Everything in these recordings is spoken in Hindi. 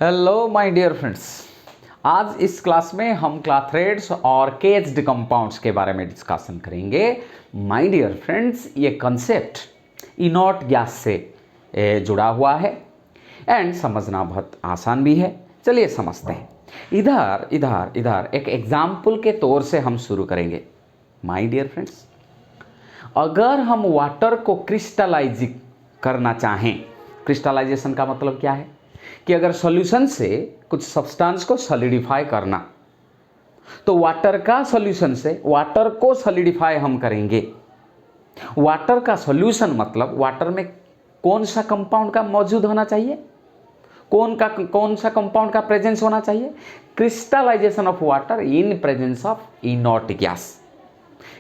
Hello my dear friends. आज इस क्लास में हम क्लाथरेट्स और केज्ड कंपाउंड्स के बारे में डिस्कशन करेंगे। माय डियर फ्रेंड्स, ये कंसेप्ट इनॉट गैस से जुड़ा हुआ है एंड समझना बहुत आसान भी है। चलिए समझते हैं। इधर इधर इधर एक एग्जाम्पल के तौर से हम शुरू करेंगे। माय डियर फ्रेंड्स, अगर हम वाटर को क्रिस्टलाइज करना चाहें, क्रिस्टलाइजेशन का मतलब क्या है कि अगर सॉल्यूशन से कुछ सब्सटेंस को सॉलिडिफाई करना, तो वाटर का सॉल्यूशन से वाटर को सॉलिडिफाई हम करेंगे। वाटर का सॉल्यूशन मतलब वाटर में कौन सा कंपाउंड का मौजूद होना चाहिए, कौन सा कंपाउंड का प्रेजेंस होना चाहिए। Crystallization of water in presence of inert gas,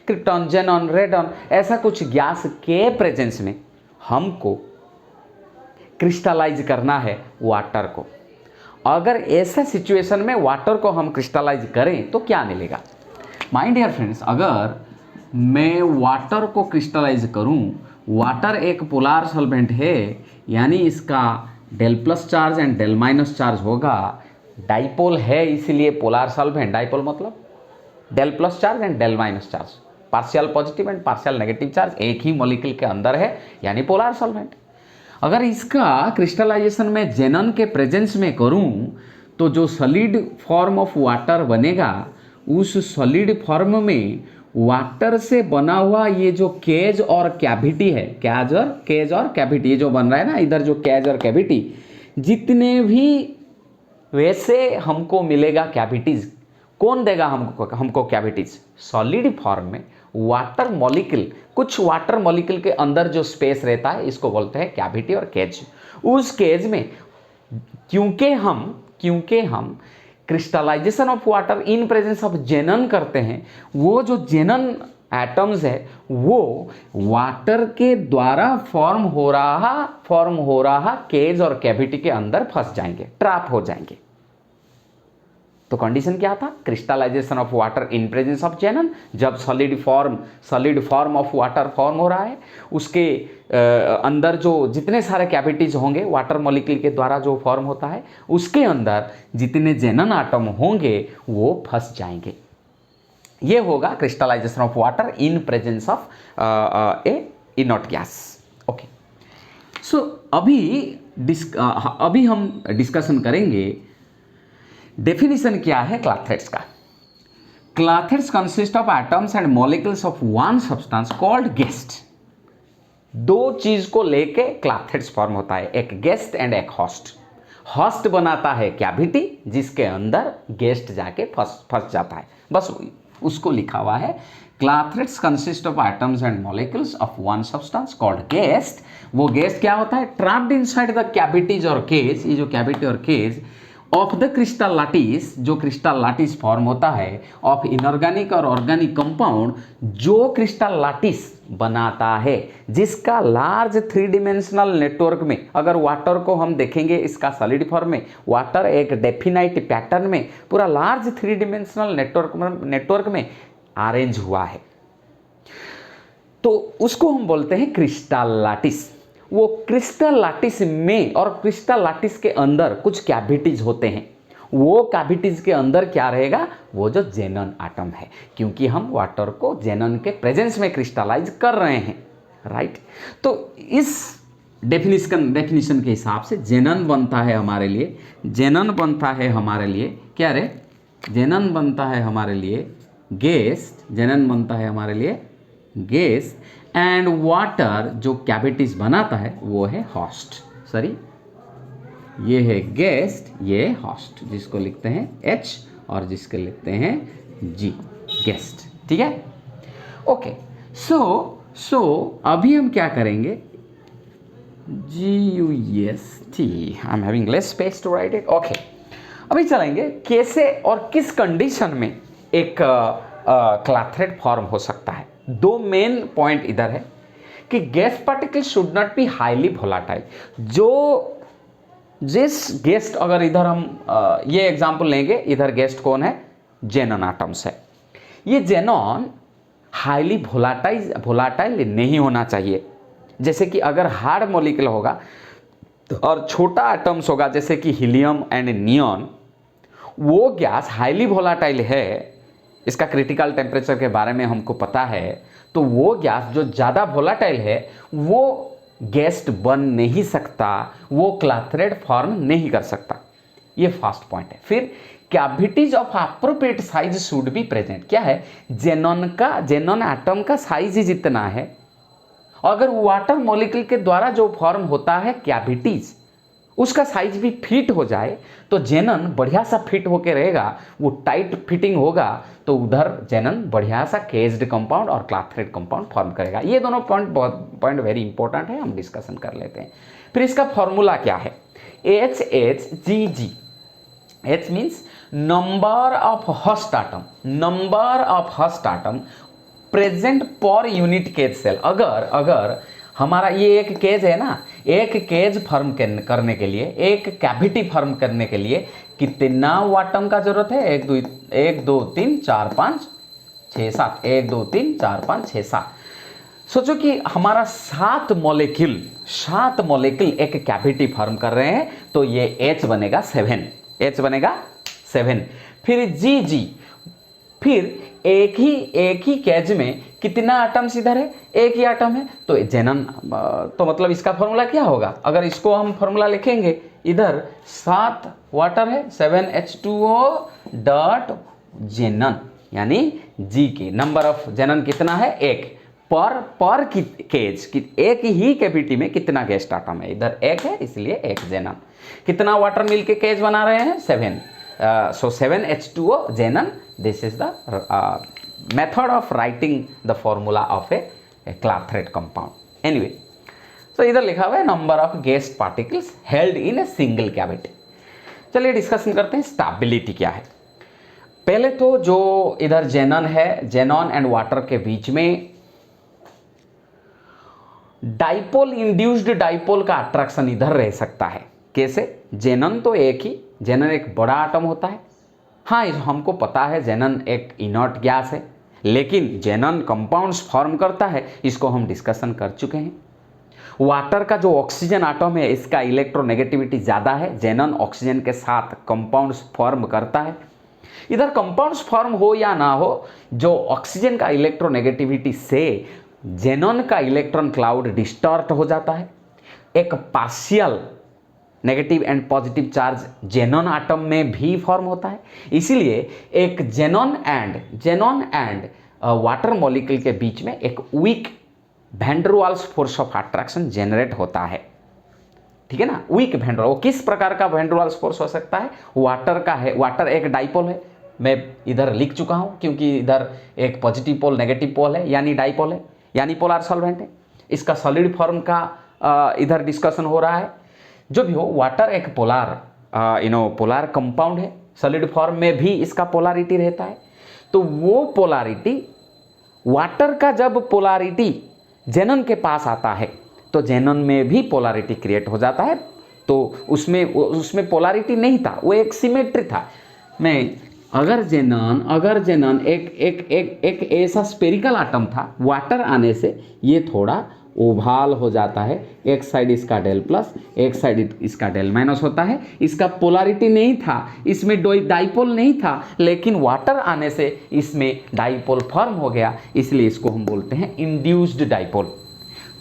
krypton, xenon, radon, ऐसा कुछ गैस के प्रेजेंस में हमको क्रिस्टलाइज करना है वाटर को। अगर ऐसा सिचुएशन में वाटर को हम क्रिस्टलाइज करें तो क्या मिलेगा। माय डियर फ्रेंड्स, अगर मैं वाटर को क्रिस्टलाइज करूं, वाटर एक पोलर सॉल्वेंट है, यानी इसका del plus charge and del minus charge होगा। डाइपोल है इसीलिए पोलर सॉल्वेंट। डाइपोल मतलब del plus charge and del minus charge, partial positive and partial negative charge एक ही मॉलिक्यूल के अंदर है, यानी पोलर सॉल्वेंट। अगर इसका क्रिस्टलाइजेशन में जेनन के प्रेजेंस में करूं तो जो सॉलिड फॉर्म ऑफ वाटर बनेगा, उस सॉलिड फॉर्म में वाटर से बना हुआ ये जो केज और कैविटी है, केज और कैविटी, ये जो बन रहा है ना इधर, जो केज और कैविटी, जितने भी वैसे हमको मिलेगा कैविटीज। कौन देगा हमको कैविटीज? सॉलिड फॉर्म में वाटर मॉलिक्यूल, कुछ वाटर मॉलिक्यूल के अंदर जो स्पेस रहता है, इसको बोलते हैं कैविटी और केज। उस केज में क्योंकि हम crystallization of water in presence of xenon करते हैं, वो जो जेनन एटम्स है वो वाटर के द्वारा फॉर्म हो रहा केज और कैविटी के अंदर फंस जाएंगे, ट्रैप हो जाएंगे। तो कंडीशन क्या था? Crystallization of water in presence of xenon. जब solid form of water form हो रहा है, उसके अंदर जो जितने सारे कैविटीज होंगे वाटर मॉलिक्यूल के द्वारा जो फॉर्म होता है, उसके अंदर जितने जेनन आटम होंगे वो फंस जाएंगे। ये होगा crystallization of water in presence of a inert gas. Okay, so अभी हम डिस्कशन करेंगे डेफिनेशन क्या है क्लाथेट्स का। Clathrates consist of atoms and molecules of one substance called guest. दो चीज को लेके क्लाथेट्स फॉर्म होता है, एक गेस्ट एंड एक हॉस्ट। हॉस्ट बनाता है कैविटी, जिसके अंदर गेस्ट जाके फंस जाता है, बस उसको लिखा हुआ है। Clathrates consist of atoms and molecules of one substance called guest. वो गेस्ट क्या होता है? ट्रैप्ड इनसाइड द कैविटीज और केज, ये जो कैविटी और cage of the crystal lattice, जो क्रिस्टल लैटिस फॉर्म होता है ऑफ इनऑर्गेनिक और ऑर्गेनिक कंपाउंड, जो क्रिस्टल लैटिस बनाता है, जिसका लार्ज थ्री डिमेंशनल नेटवर्क में, अगर वाटर को हम देखेंगे इसका सॉलिड फॉर्म में, वाटर एक डेफिनाइट पैटर्न में पूरा लार्ज थ्री डिमेंशनल नेटवर्क में अरेंज हुआ है, तो उसको हम बोलते हैं क्रिस्टल लैटिस। वो क्रिस्टल लैटिस में और क्रिस्टल लैटिस के अंदर कुछ कैविटीज होते हैं। वो कैविटीज के अंदर क्या रहेगा? वो जो जेनन आटम है, क्योंकि हम वाटर को जेनन के प्रेजेंस में क्रिस्टलाइज कर रहे हैं, राइट। तो इस डेफिनेशन के हिसाब से जेनन बनता है हमारे लिए, क्या रे? जेनन बनता है हमारे लिए गेस्ट, जेनन बनता है हमारे लिए गेस्ट, एंड वाटर जो कैविटीज बनाता है वो है हॉस्ट। सॉरी, ये है गेस्ट, ये हॉस्ट, जिसको लिखते हैं H और जिसके लिखते हैं G, गेस्ट। ठीक है, ओके। सो अभी हम क्या करेंगे? GUEST, I am having less space to write it. Okay, अभी चलेंगे कैसे और किस कंडीशन में एक क्लाथेट फॉर्म हो सकता है। दो मेन पॉइंट इधर है कि gas particle should not be highly volatile. जिस गेस्ट, अगर इधर हम ये एग्जांपल लेंगे, इधर गेस्ट कौन है? जेनन आटम्स है। ये जेनॉन हाईली वोलेटाइल नहीं होना चाहिए। जैसे कि अगर हार्ड मॉलिक्यूल होगा और छोटा एटम्स होगा जैसे कि हीलियम एंड नियॉन, वो गैस हाईली वोलाटाइल है, इसका क्रिटिकल टेम्परेचर के बारे में हमको पता है। तो वो गैस जो ज़्यादा वोलाटाइल है वो गैस बन नहीं सकता, वो क्लाथरेट फॉर्म नहीं कर सकता। ये फर्स्ट पॉइंट है। फिर cavities of appropriate size should be present. क्या है, जेनॉन एटम का साइज ही जितना है, अगर वाटर मॉलिक्यूल के द्वारा जो फॉर्म होता है कैविटीज, उसका साइज भी फिट हो जाए तो जेनन बढ़िया सा फिट होके रहेगा, वो टाइट फिटिंग होगा तो उधर जेनन बढ़िया सा केज्ड कंपाउंड और क्लाथरेट कंपाउंड फॉर्म करेगा। ये दोनों पॉइंट वेरी इंपॉर्टेंट है, हम डिस्कशन कर लेते हैं। फिर इसका फॉर्मूला क्या है, HHGG। H means number of host atom present per unit cage cell. अगर हमारा ये एक केज है ना, एक केज फॉर्म करने के लिए, एक कैविटी फॉर्म करने के लिए कितना आटम का जरूरत है, 1 2 3 4 5 6 7, 1 2 3 4 5 6 7। सोचो कि हमारा 7 मॉलिक्यूल एक कैविटी फॉर्म कर रहे हैं, तो ये H बनेगा 7। फिर GG, फिर एक ही केज में कितना एटम्स इधर है, एक ही एटम है, तो जेनन, तो मतलब इसका फॉर्मूला क्या होगा, अगर इसको हम फॉर्मूला लिखेंगे, इधर 7 वाटर है, 7H2O डॉट जेनन, यानी जी की नंबर ऑफ जेनन कितना है, एक पर केज, एक ही कैविटी में कितना गैस एटम है, इधर एक है इसलिए एक जेनन। कितना वाटर मिलके केज बना रहे हैं, 7। So 7H2O Zenon. This is the method of writing the formula of a clathrate compound. Anyway, so इधर लिखा हुआ है number of gas particles held in a single cavity. चलिए डिस्कशन करते हैं स्टेबिलिटी क्या है। पहले तो जो इधर जेनन है, जेनॉन एंड वाटर के बीच में डाइपोल, इंड्यूस्ड डाइपोल का अट्रैक्शन इधर रह सकता है। कैसे, जेनन तो जेनन एक बड़ा आटम होता है। हाँ, हमको पता है जेनन एक इनर्ट गैस है, लेकिन जेनन कंपाउंड्स फॉर्म करता है, इसको हम डिस्कशन कर चुके हैं। वाटर का जो ऑक्सीजन आटम है, इसका इलेक्ट्रोनेगेटिविटी ज़्यादा है, जेनन ऑक्सीजन के साथ कंपाउंड्स फॉर्म करता है। इधर कंपाउंड्स फॉर्म हो या ना हो, जो ऑक्सीजन का इलेक्ट्रोनेगेटिविटी से जेनन का इलेक्ट्रॉन क्लाउड डिस्टॉर्ट हो जाता है। एक partial negative and positive charge xenon atom में भी फॉर्म होता है, इसीलिए एक जेनॉन एंड वाटर मॉलिक्यूल के बीच में एक weak van der Waals force of attraction generate होता है। ठीक है ना, वीक वैन डर, वो किस प्रकार का वैन डर वाल्स फोर्स हो सकता है, वाटर का है। वाटर एक डाइपोल है, मैं इधर लिख चुका हूँ क्योंकि इधर एक पॉजिटिव पोल नेगेटिव पोल है, यानी डाइपोल है, यानी पोलर सॉल्वेंट है। इसका सॉलिड फॉर्म का इधर डिस्कशन हो रहा है। जो भी हो, वाटर एक पोलर कंपाउंड है, सॉलिड फॉर्म में भी इसका पोलैरिटी रहता है। तो वो पोलैरिटी, वाटर का जब पोलैरिटी जेनन के पास आता है तो जेनन में भी पोलैरिटी क्रिएट हो जाता है। तो उसमें पोलैरिटी नहीं था, वो एक सिमेट्री था। अगर जेनन एक ऐसा स्पेरिकल आटम था, वाटर आने से ये थोड़ा ओभाल हो जाता है, एक साइड इसका डेल प्लस, एक साइड इसका डेल माइनस होता है। इसका पोलैरिटी नहीं था, इसमें डाइपोल नहीं था, लेकिन वाटर आने से इसमें डाइपोल फॉर्म हो गया, इसलिए इसको हम बोलते हैं इंड्यूस्ड डाइपोल।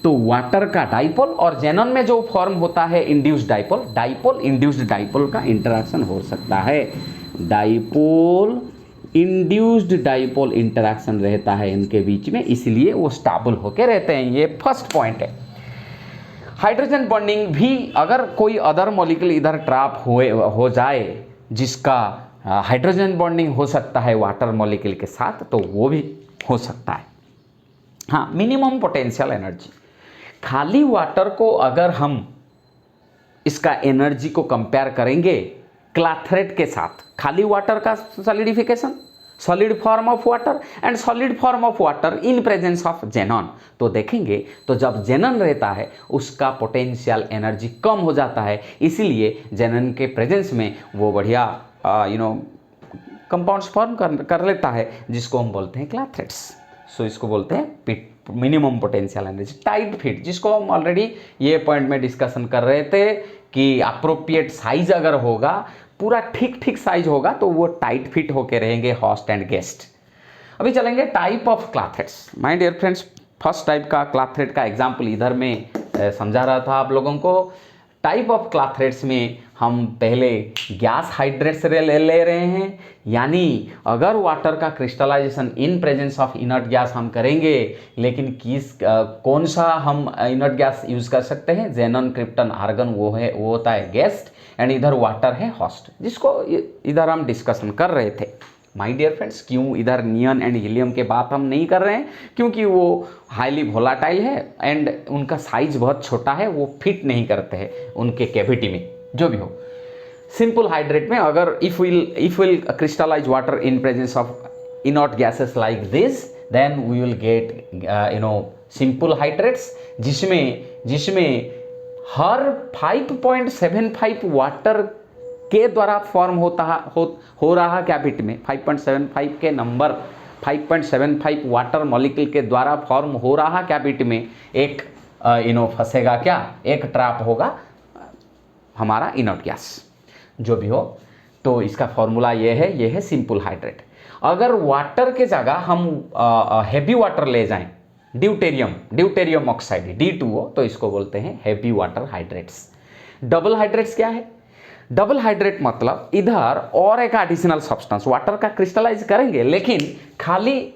तो वाटर का डाइपोल और जेनन में जो फॉर्म होता है इंड्यूस्ड डाइपोल इंड्यूस्ड डाइपोल का इंटरेक्शन हो सकता है। डाइपोल इंड्यूस्ड डाइपोल इंटरेक्शन रहता है इनके बीच में, इसलिए वो स्टेबल होके रहते हैं। ये फर्स्ट पॉइंट है। हाइड्रोजन बॉन्डिंग भी, अगर कोई अदर मॉलिक्यूल इधर ट्रैप हो जाए जिसका हाइड्रोजन बॉन्डिंग हो सकता है वाटर मॉलिक्यूल के साथ, तो वो भी हो सकता है। हाँ, मिनिमम पोटेंशियल एनर्जी, खाली वाटर को अगर हम इसका एनर्जी को कंपेयर करेंगे क्लाथरेट के साथ, खाली वाटर का solidification, solid form of water and solid form of water in presence of xenon, तो देखेंगे तो जब जेनन रहता है उसका पोटेंशियल एनर्जी कम हो जाता है, इसीलिए जेनन के प्रेजेंस में वो बढ़िया कंपाउंड्स फॉर्म कर लेता है, जिसको हम बोलते हैं क्लाथरेट्स। सो इसको बोलते हैं minimum potential energy. Tight fit, जिसको हम ऑलरेडी ये पॉइंट में डिस्कशन कर रहे थे कि अप्रोप्रिएट साइज अगर होगा, पूरा ठीक ठीक साइज होगा, तो वो टाइट फिट होके रहेंगे होस्ट एंड गेस्ट। अभी चलेंगे type of clathrates. My dear friends, first type का क्लॉथ्रेड का एग्जाम्पल इधर में समझा रहा था आप लोगों को। टाइप ऑफ क्लॉथ्रेड्स में हम पहले गैस हाइड्रेट्स ले रहे हैं, यानी अगर वाटर का crystallization in presence of inert gas हम करेंगे, लेकिन कौन सा हम इनर्ट गैस यूज कर सकते हैं, जेनन, क्रिप्टन, आर्गन, वो होता है गेस्ट, एंड इधर वाटर है होस्ट, जिसको इधर हम डिस्कशन कर रहे थे। माय डियर फ्रेंड्स, क्यों इधर नियन एंड हीलियम के बात हम नहीं कर रहे हैं, क्योंकि वो हाईली वोलाटाइल है एंड उनका साइज बहुत छोटा है, वो फिट नहीं करते हैं उनके कैविटी में। जो भी हो, सिंपल हाइड्रेट में अगर if will crystallize water in presence of inert gases like this, then we will get simple hydrates, जिसमें हर 5.75 वाटर के द्वारा फॉर्म हो रहा कैविटी में, 5.75 के नंबर, 5.75 वाटर मॉलिक्यूल के द्वारा फॉर्म हो रहा कैविटी में एक फंसेगा क्या, एक ट्रैप होगा हमारा इनर्ट गैस। जो भी हो, तो इसका फॉर्मूला ये है सिंपल हाइड्रेट। अगर वाटर के जगह हम हैवी वाटर ले जाएं, ड्यूटेरियम ऑक्साइड D2O, तो इसको बोलते हैं heavy water hydrates. Double hydrates क्या है? डबल हाइड्रेट मतलब इधर और एक एडिशनल सब्सटेंस वाटर का क्रिस्टलाइज करेंगे, लेकिन खाली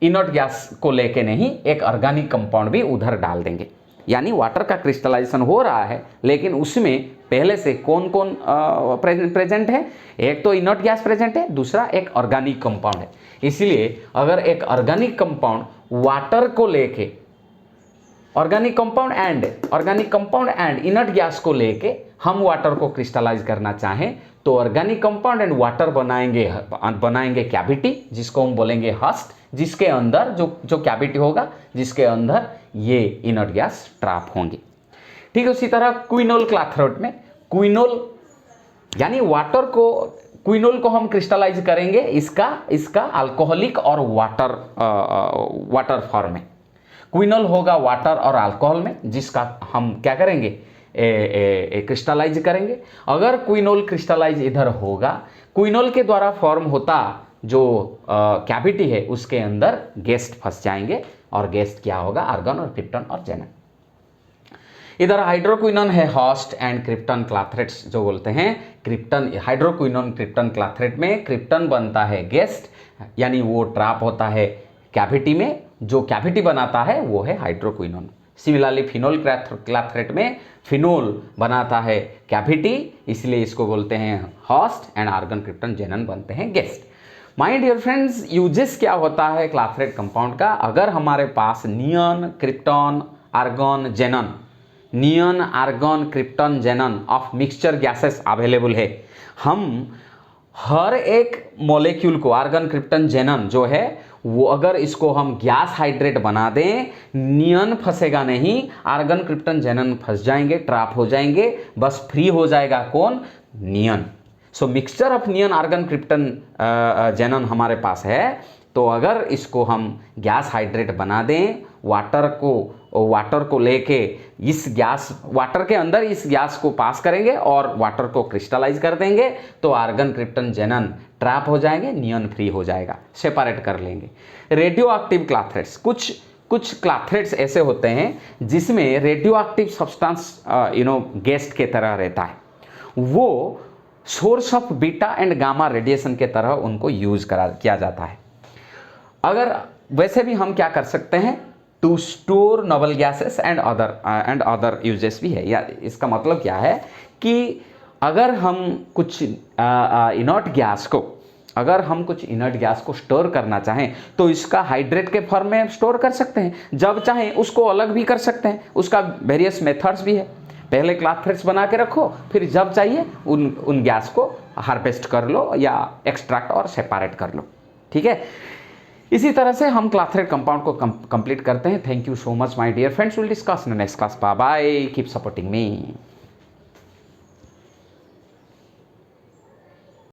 इनर्ट गैस को लेके नहीं, एक ऑर्गेनिक कंपाउंड भी उधर डाल देंगे। यानी वाटर का क्रिस्टलाइजेशन हो रहा है, लेकिन उसमें पहले से कौन कौन प्रेजेंट है? एक तो इनर्ट गैस प्रेजेंट है, दूसरा एक ऑर्गेनिक कंपाउंड है। इसलिए अगर एक ऑर्गेनिक कंपाउंड वाटर को लेके, organic compound and inert gas को लेके हम वाटर को क्रिस्टलाइज करना चाहें, तो ऑर्गेनिक कंपाउंड एंड वाटर बनाएंगे कैविटी, जिसको हम बोलेंगे हस्ट, जिसके अंदर जो कैविटी होगा, जिसके अंदर ये इनर्ट गैस ट्रैप होंगे। ठीक है। उसी तरह क्विनोल क्लॉथ्रेड में क्विनोल यानी क्विनोल को हम क्रिस्टलाइज करेंगे इसका अल्कोहलिक और वाटर फॉर्म में। क्विनोल होगा वाटर और अल्कोहल में, जिसका हम क्या करेंगे, क्रिस्टलाइज करेंगे। अगर क्विनोल क्रिस्टलाइज इधर होगा, क्विनोल के द्वारा फॉर्म होता जो कैविटी है, उसके अंदर गेस्ट फंस जाएंगे, और गेस्ट क्या होगा, आर्गन और क्रिप्टन और जेनन। इधर हाइड्रोक्विनोन है होस्ट एंड क्रिप्टन क्लॉथ्रेड्स जो बोलते हैं। हाइड्रोक्विनोन क्रिप्टन क्लॉथ्रेड में क्रिप्टन बनता है गेस्ट, यानी वो ट्रैप होता है कैविटी में, जो कैविटी बनाता है वो है हाइड्रोक्विनोन। सिमिलरली फिनोल क्लॉथ्रेड में फिनोल बनाता है कैविटी, इसलिए इसको बोलते हैं host, and argon, krypton, xenon बनते हैं guest. My dear friends, uses क्या होता है क्लॉथ्रेड कंपाउंड का? अगर हमारे पास neon, krypton, argon, xenon, neon, argon, krypton, xenon of mixture gases available है, हम हर एक मॉलिक्यूल को, आर्गन, क्रिप्टन, जेनन जो है वो, अगर इसको हम गैस हाइड्रेट बना दें, नियन फंसेगा नहीं, आर्गन, क्रिप्टन, जेनन फंस जाएंगे, ट्रैप हो जाएंगे, बस फ्री हो जाएगा कौन, neon. So mixture of neon, argon, krypton, xenon हमारे पास है, तो अगर इसको हम गैस हाइड्रेट बना दें, वाटर को लेके वाटर के अंदर इस गैस को पास करेंगे और वाटर को क्रिस्टलाइज कर देंगे, तो आर्गन, क्रिप्टन, जेनन ट्रैप हो जाएंगे, नियन फ्री हो जाएगा, सेपरेट कर लेंगे। रेडियो एक्टिव क्लॉथ्रेड्स, कुछ क्लॉथ्रेड्स ऐसे होते हैं जिसमें रेडियो एक्टिव सब्सटेंस गेस्ट के तरह रहता है, वो source of beta and gamma radiation के तरह उनको यूज किया जाता है। अगर वैसे भी हम क्या कर सकते हैं, to store noble gases and other uses भी है। या इसका मतलब क्या है कि अगर हम कुछ इनर्ट गैस को स्टोर करना चाहें, तो इसका हाइड्रेट के फॉर्म में स्टोर कर सकते हैं, जब चाहें उसको अलग भी कर सकते हैं, उसका वेरियस मेथड्स भी है। पहले क्लॉथ्रेड्स बना के रखो, फिर जब चाहिए उन गैस को हार्वेस्ट कर लो या एक्सट्रैक्ट और सेपरेट कर लो। ठीक है। इसी तरह से हम क्लॉथ्रेड कंपाउंड को कंप्लीट करते हैं। Thank you so much my dear friends, will discuss in next class. Bye bye, keep supporting me.